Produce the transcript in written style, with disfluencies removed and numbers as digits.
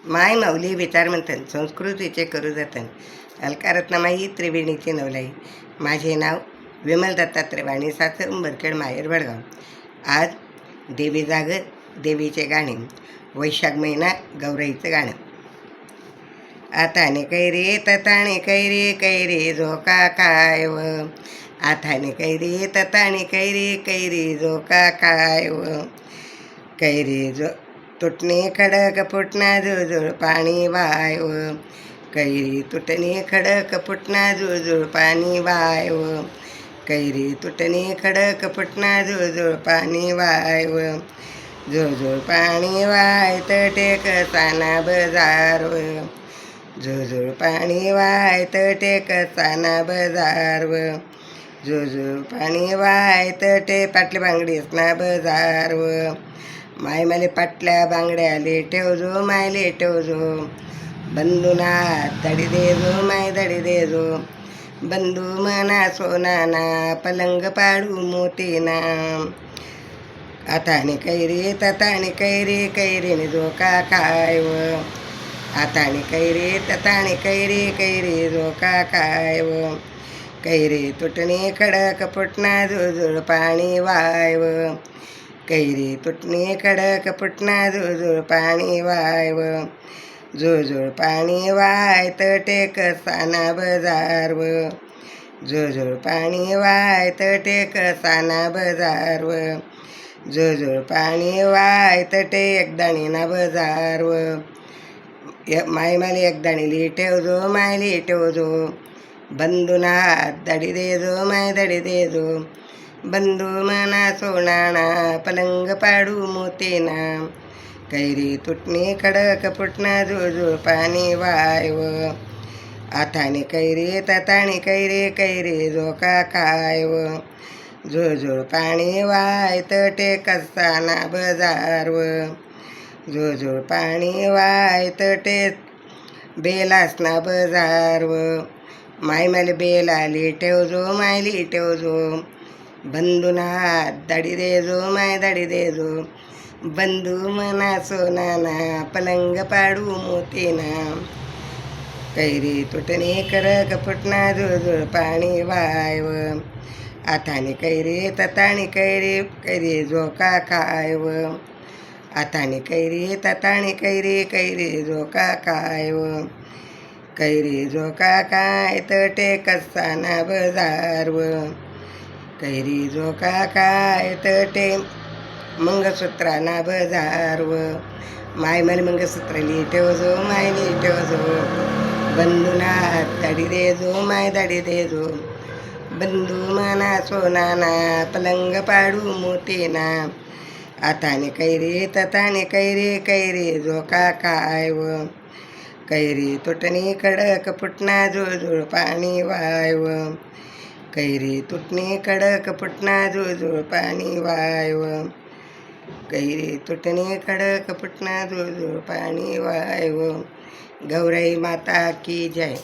माय माऊली विचारमंथन संस्कृतीचे करू जतन अलकारत्नमाई त्रिवेणीची नवलाई. माझे नाव विमल दत्तात्रय वाणी, सासर उंबरखेड, माहेर वडगाव. आज देवी जागत देवीचे गाणे, वैशाख महिना गौराईचं गाणं. आताने कैरे तताणे कैरे कैरे झोका काय व, आताने कैरे तताणे कैरे कैरे झोका काय व, कैरे जो तुटणे खडक फुटना जुळजुळ पाणी वाय व, कैरी तुटणे खडक फुटना जुळजुळ पाणी वाय व, कैरी तुटणे खडक फुटना जुळजुळ पाणी वाय व, जुळजुळ पाणी वाय तटे कसाना बजार व, जुळजुळ पाणी वाय तटे कसाना बजार व, जुळजुळ पाणी वाय तटे पाटली बांगडीसना बजार व, माय माले पाटल्या बांगड्याले ठेवजो मायले ठेवजो, बंधूना दडी देजो माय दडी देजो, बंधू मना सोनाना पलंग पाडू मोतीना. आताने कैरे तताने कैरे कैरेने झोका काय व, आताने कैरे तताने कैरे कैरे झोका काय व, कैरे तुटणे खडक फुटना जुळजुळ पाणी वाय व, कैरी तुटणे खडक फुटना जुळजुळ पाणी वाय व, जुळजुळ पाणी वाय तटे कसाना बजार व, जुळजुळ पाणी वाय तटे कसाना बजार व, जुळजुळ पाणी वाय तटे एकदाणीना बजार व, माय माले एकदाणीली ठेवजो मायली ठेवजो, बंधूना दडी देजो माय दडी देजो, बंधू मना सोनाना पलंग पाडू मोतीना. कैरी तुटणे खडक फुटना जुळजुळ पाणी वाय व, आताने कैरे तताने कैरे कैरे झोका काय व, जुळजुळ पाणी वाय तटे कसाना बजार व, जुळजुळ पाणी वाय तटे बेलासना बजार व, माय माले बेलाली ठेवजो मायली ठेवजो, बंधूना दडी देजो माय दडी देजो, बंधू मना सोनाना पलंग पाडू मोतीना. कैरी तुटणे खडक फुटना जुळजुळ पाणी वाय व, आताने कैरे तताने कैरे कैरे झोका काय व, आताने कैरे तताने कैरे कैरे झोका काय व, कैरी झोका काय तटे कसाना बजार व, कैरी झोका काय तटे मंगळसूत्राना बजार व, माय मला मंगळसूत्रली ठेवजो मायली ठेवजो, बंधूना दडी देजो माय दडी देजो, बंधू मना सोनाना पलंग पाडू मोतीना. आताने कैरे तताने कैरे कैरे झोका काय व, कैरी तुटणे खडक फुटना जुळजुळ पाणी वाय व, कैरी तुटणे खडक फुटना जुळजुळ पाणी वाय व, कैरी तुटणे खडक फुटना जुळजुळ पाणी वाय व. गौराई माता की जय.